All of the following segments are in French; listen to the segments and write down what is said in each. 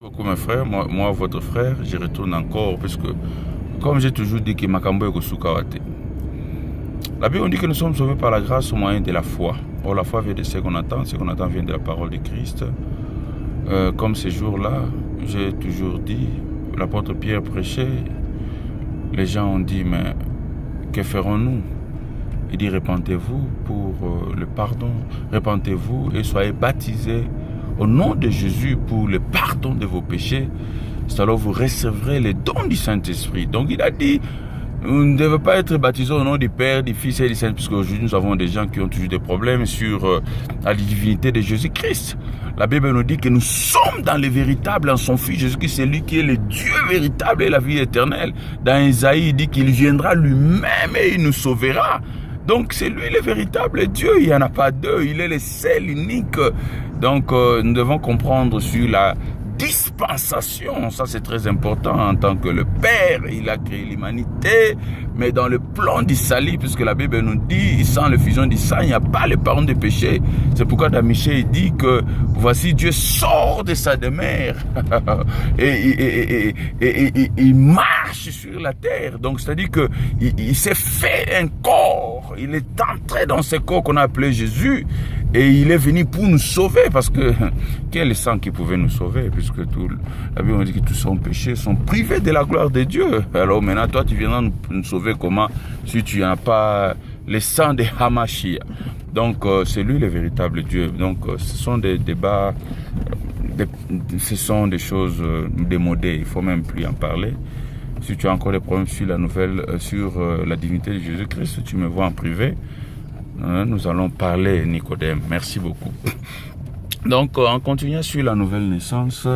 Beaucoup mes frères, moi votre frère, j'y retourne encore, puisque comme j'ai toujours dit que Makambo est Sukawate. La Bible dit que nous sommes sauvés par la grâce au moyen de la foi. Or la foi vient de ce qu'on attend vient de la parole de Christ. Comme ces jours-là, j'ai toujours dit, l'apôtre Pierre prêchait, les gens ont dit, mais que ferons-nous? Il dit, répentez-vous pour le pardon, répentez-vous et soyez baptisés au nom de Jésus pour le pardon de vos péchés. C'est alors vous recevrez les dons du Saint-Esprit. Donc il a dit, vous ne devez pas être baptisés au nom du Père, du Fils et du Saint-Esprit, parce qu'aujourd'hui nous avons des gens qui ont toujours des problèmes sur la divinité de Jésus-Christ. La Bible nous dit que nous sommes dans le véritable en son Fils Jésus-Christ, c'est lui qui est le Dieu véritable et la vie éternelle. Dans Isaïe, il dit qu'il viendra lui-même et il nous sauvera. Donc c'est lui le véritable Dieu, il n'y en a pas deux, il est le seul, unique. Donc nous devons comprendre sur la dispensation, ça c'est très important en tant que le Père, il a créé l'humanité, mais dans le plan du salut, puisque la Bible nous dit, sans le fusion du sang, il n'y a pas le pardon des péchés. C'est pourquoi dans Michée, il dit que voici Dieu sort de sa demeure et il marche sur la terre. Donc c'est-à-dire que il s'est fait un corps, il est entré dans ce corps qu'on a appelé Jésus. Et il est venu pour nous sauver, parce que quel est le sang qui pouvait nous sauver, puisque la Bible dit que tous sont péchés, sont privés de la gloire de Dieu. Alors maintenant, toi, tu viendras nous sauver comment, si tu n'as pas le sang de Hamashia. Donc, c'est lui le véritable Dieu. Donc, ce sont des débats, ce sont des choses démodées, il ne faut même plus en parler. Si tu as encore des problèmes sur la nouvelle, sur la divinité de Jésus-Christ, tu me vois en privé. Nous allons parler, Nicodème. Merci beaucoup. Donc, en continuant sur la nouvelle naissance,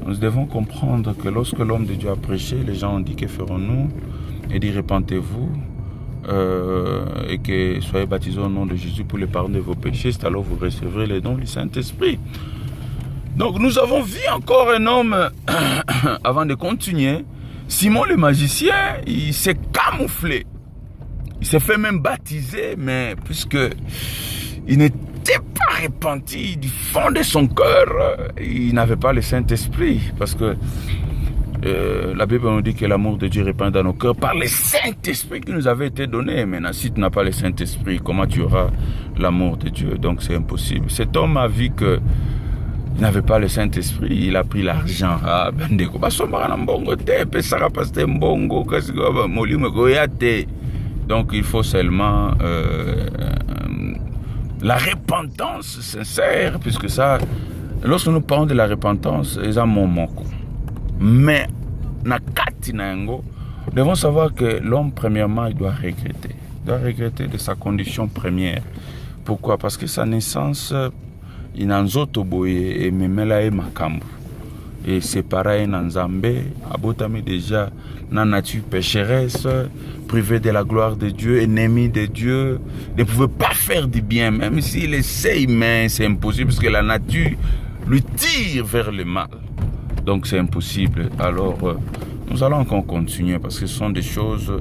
nous devons comprendre que lorsque l'homme de Dieu a prêché, les gens ont dit, que ferons-nous? Et dit, répentez-vous et que soyez baptisés au nom de Jésus pour le pardon de vos péchés. C'est alors vous recevrez les dons du Saint-Esprit. Donc, nous avons vu encore un homme, avant de continuer, Simon le magicien, il s'est camouflé. Il s'est fait même baptiser, mais puisque il n'était pas repenti du fond de son cœur, il n'avait pas le Saint-Esprit. Parce que la Bible nous dit que l'amour de Dieu répand dans nos cœurs par le Saint-Esprit qui nous avait été donné. Maintenant, si tu n'as pas le Saint-Esprit, comment tu auras l'amour de Dieu? Donc c'est impossible. Cet homme a vu que il n'avait pas le Saint-Esprit, il a pris l'argent. Ah, bendeko, basomara mbongo te, pesara paste mbongo, kasigo molimo goyate. Donc il faut seulement la repentance sincère, puisque ça, lorsque nous parlons de la repentance, c'est un moment. Mais, nous devons savoir que l'homme, premièrement, il doit regretter. Il doit regretter de sa condition première. Pourquoi? Parce que sa naissance, il n'a pas et memela et makambu. Et c'est pareil dans Zambé, Abotami déjà, dans la nature pécheresse, privé de la gloire de Dieu, ennemi de Dieu, ne pouvait pas faire du bien, même s'il essaye, mais c'est impossible, parce que la nature lui tire vers le mal. Donc c'est impossible. Alors, nous allons encore continuer, parce que ce sont des choses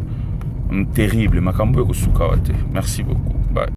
terribles. Makambo Sukawate. Merci beaucoup.